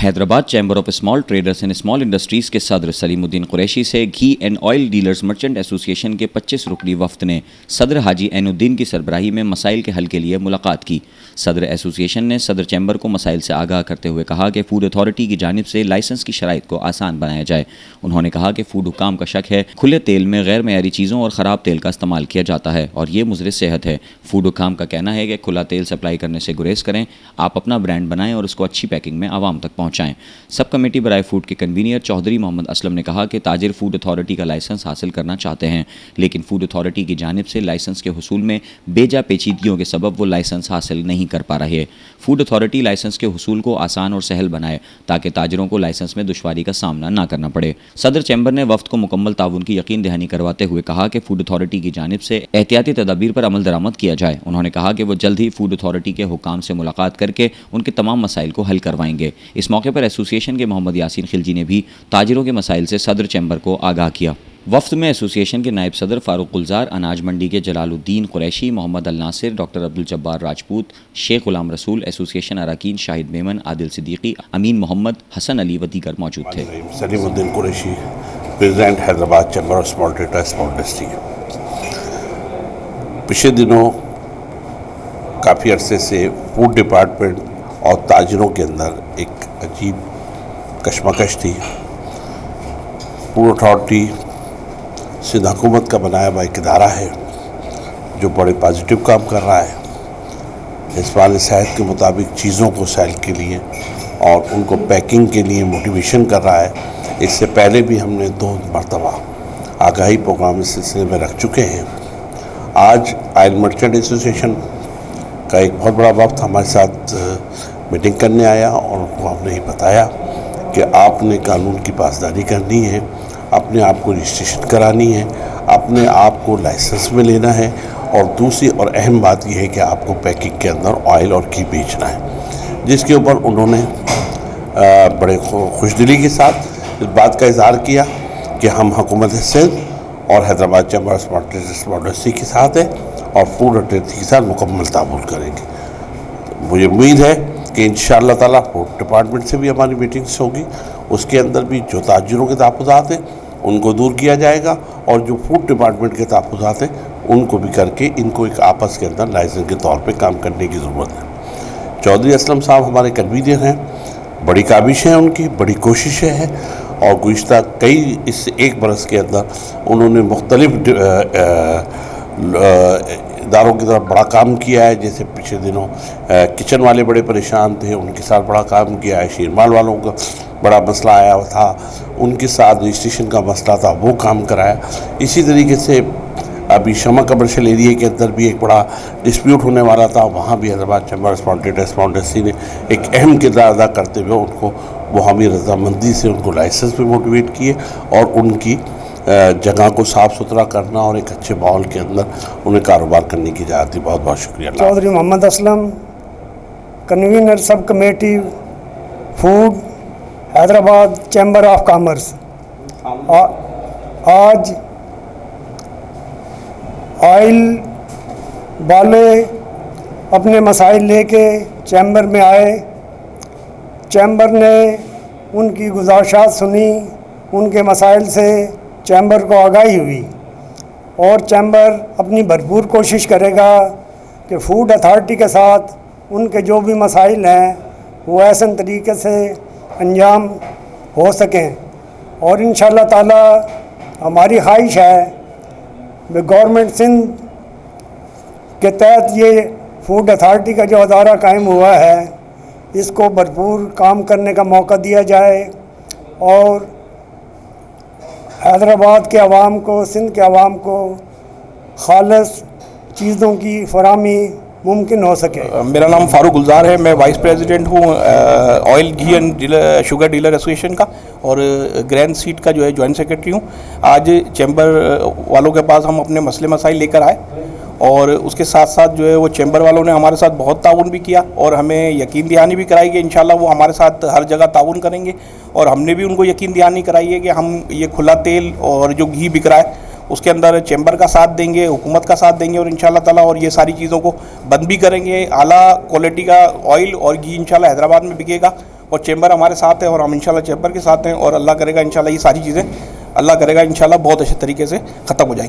Hyderabad chamber of small traders and small industries کے صدر سلیم الدین قریشی سے گھی اینڈ آئل ڈیلرز مرچنٹ ایسوسی ایشن کے 25 رکنی وفد نے صدر حاجی عین الدین کی سربراہی میں مسائل کے حل کے لیے ملاقات کی۔ صدر ایسوسی ایشن نے صدر چیمبر کو مسائل سے آگاہ کرتے ہوئے کہا کہ فوڈ اتھارٹی کی جانب سے لائسنس کی شرائط کو آسان بنایا جائے۔ انہوں نے کہا کہ فوڈ حکام کا شک ہے کھلے تیل میں غیر معیاری چیزوں اور خراب تیل کا استعمال کیا جاتا ہے اور یہ مضر صحت ہے۔ فوڈ حکام کا کہنا ہے کہ کھلا تیل سپلائی کرنے سے گریز کریں، آپ اپنا برانڈ بنائیں اور اس کو اچھی پیکنگ میں عوام تک پہنچائیں۔ سب کمیٹی برائے فوڈ کے کنوینر چودھری محمد اسلم نے کہا کہ تاجر فوڈ اتھارٹی کا لائسنس حاصل کرنا چاہتے ہیں، لیکن فوڈ اتھارٹی کی جانب سے لائسنس کے حصول میں بے جا پیچیدگیوں کے سبب وہ لائسنس حاصل نہیں کر پا رہے۔ فوڈ اتھارٹی لائسنس کے حصول کو آسان اور سہل بنائے تاکہ تاجروں کو لائسنس میں دشواری کا سامنا نہ کرنا پڑے۔ صدر چیمبر نے وفد کو مکمل تعاون کی یقین دہانی کرواتے ہوئے کہا کہ فوڈ اتھارٹی کی جانب سے احتیاطی تدابیر پر عمل درآمد کیا جائے۔ انہوں نے کہا کہ وہ جلد ہی فوڈ اتھارٹی کے حکام سے ملاقات کر کے ان کے تمام مسائل کو حل کروائیں گے۔ اس موقع پر ایسوسی ایشن کے محمد یاسین خلجی نے بھی تاجروں کے مسائل سے صدر چیمبر کو آگاہ کیا۔ وفد میں ایسوسی ایشن کے نائب صدر فاروق گلزار، اناج منڈی کے جلال الدین قریشی، محمد الناصر، ڈاکٹر عبدالجبار راجپوت، شیخ غلام رسول، ایسوسی ایشن اراکین شاہد میمن، عادل صدیقی، امین محمد، حسن علی و دیگر موجود تھے۔ سلیم الدین Qureshi, president Hyderabad chamber of small traders small industry. پچھلے دنوں کافی عرصے سے فوڈ ڈپارٹمنٹ اور تاجروں کے اندر ایک عجیب کشمکش تھی۔ فوڈ اتھارٹی سندھ حکومت کا بنایا ہوا ایک ادارہ ہے جو بڑے پازیٹیو کام کر رہا ہے، حسبان صحت کے مطابق چیزوں کو سیل کے لیے اور ان کو پیکنگ کے لیے موٹیویشن کر رہا ہے۔ اس سے پہلے بھی ہم نے 2 مرتبہ آگاہی پروگرام اس سلسلے میں رکھ چکے ہیں۔ آج آئل مرچنٹ ایسوسی ایشن کا ایک بہت بڑا وفد ہمارے ساتھ میٹنگ کرنے آیا اور ان کو ہم نے یہ بتایا کہ آپ نے قانون کی پاسداری کرنی ہے، اپنے آپ کو رجسٹریشن کرانی ہے، اپنے آپ کو لائسنس میں لینا ہے، اور دوسری اور اہم بات یہ ہے کہ آپ کو پیکنگ کے اندر آئل اور گھی بیچنا ہے، جس کے اوپر انہوں نے بڑے خوش دلی کے ساتھ اس بات کا اظہار کیا کہ ہم حکومت سندھ اور Hyderabad chamber of small traders industry کے ساتھ ہیں اور فوڈ اتھارٹی کے ساتھ مکمل تعاون کریں گے۔ مجھے امید ہے کہ انشاءاللہ تعالیٰ فوڈ ڈپارٹمنٹ سے بھی ہماری میٹنگس ہوگی، اس کے اندر بھی جو تاجروں کے تحفظات ہیں ان کو دور کیا جائے گا، اور جو فوڈ ڈپارٹمنٹ کے تحفظات ہیں ان کو بھی کر کے ان کو ایک آپس کے اندر لائسنس کے طور پہ کام کرنے کی ضرورت ہے۔ چودھری اسلم صاحب ہمارے کنوینر ہیں، بڑی کاوشیں ہیں ان کی، بڑی کوششیں ہیں، اور گزشتہ اس 1 برس کے اندر انہوں نے مختلف اداروں کی طرف بڑا کام کیا ہے۔ جیسے پچھلے دنوں کچن والے بڑے پریشان تھے، ان کے ساتھ بڑا کام کیا ہے۔ شیرمال والوں کا بڑا مسئلہ آیا تھا، ان کے ساتھ رجسٹریشن کا مسئلہ تھا، وہ کام کرایا۔ اسی طریقے سے ابھی شمع کمرشل ایریا کے اندر بھی ایک بڑا ڈسپیوٹ ہونے والا تھا، وہاں بھی Hyderabad chamber of small traders small industry نے ایک اہم کردار ادا کرتے ہوئے ان کو باہمی رضامندی سے ان کو لائسنس پہ موٹیویٹ کیے اور ان کی جگہ کو صاف ستھرا کرنا اور ایک اچھے ماحول کے اندر انہیں کاروبار کرنے کی اجازت دی۔ بہت بہت شکریہ۔ Chaudhry Muhammad Aslam, convener sub committee food, Hyderabad chamber of commerce. آج آئل والے اپنے مسائل لے کے چیمبر میں آئے، چیمبر نے ان کی گزارشات سنی، ان کے مسائل سے چیمبر کو آگاہی ہوئی، اور چیمبر اپنی بھرپور کوشش کرے گا کہ فوڈ اتھارٹی کے ساتھ ان کے جو بھی مسائل ہیں وہ ایسے طریقے سے انجام ہو سکیں، اور انشاءاللہ تعالی ہماری خواہش ہے کہ گورنمنٹ سندھ کے تحت یہ فوڈ اتھارٹی کا جو ادارہ قائم ہوا ہے اس کو بھرپور کام کرنے کا موقع دیا جائے، اور حیدرآباد کے عوام کو، سندھ کے عوام کو خالص چیزوں کی فراہمی ممکن ہو سکے۔ میرا نام فاروق گلزار ہے، میں وائس پریزیڈنٹ ہوں oil ghee and sugar dealer association کا، اور گرین سیٹ کا جو ہے جوائنٹ سیکرٹری ہوں۔ آج چیمبر والوں کے پاس ہم اپنے مسئلے مسائل لے کر آئے، اور اس کے ساتھ ساتھ جو ہے وہ چیمبر والوں نے ہمارے ساتھ بہت تعاون بھی کیا، اور ہمیں یقین دہانی بھی کرائی کہ انشاءاللہ وہ ہمارے ساتھ ہر جگہ تعاون کریں گے، اور ہم نے بھی ان کو یقین دہانی کرائی ہے کہ ہم یہ کھلا تیل اور جو گھی بک رہا ہے اس کے اندر چیمبر کا ساتھ دیں گے, حکومت کا ساتھ دیں گے, اور انشاءاللہ تعالیٰ اور یہ ساری چیزوں کو بند بھی کریں گے. اعلیٰ کوالٹی کا آئل اور گھی انشاءاللہ حیدرآباد میں بکے گا, اور چیمبر ہمارے ساتھ ہے اور ہم انشاءاللہ چیمبر کے ساتھ ہیں, اور اللہ کرے گا انشاءاللہ یہ ساری چیزیں اللہ کرے گا انشاءاللہ بہت اچھے طریقے سے ختم ہو جائیں گی.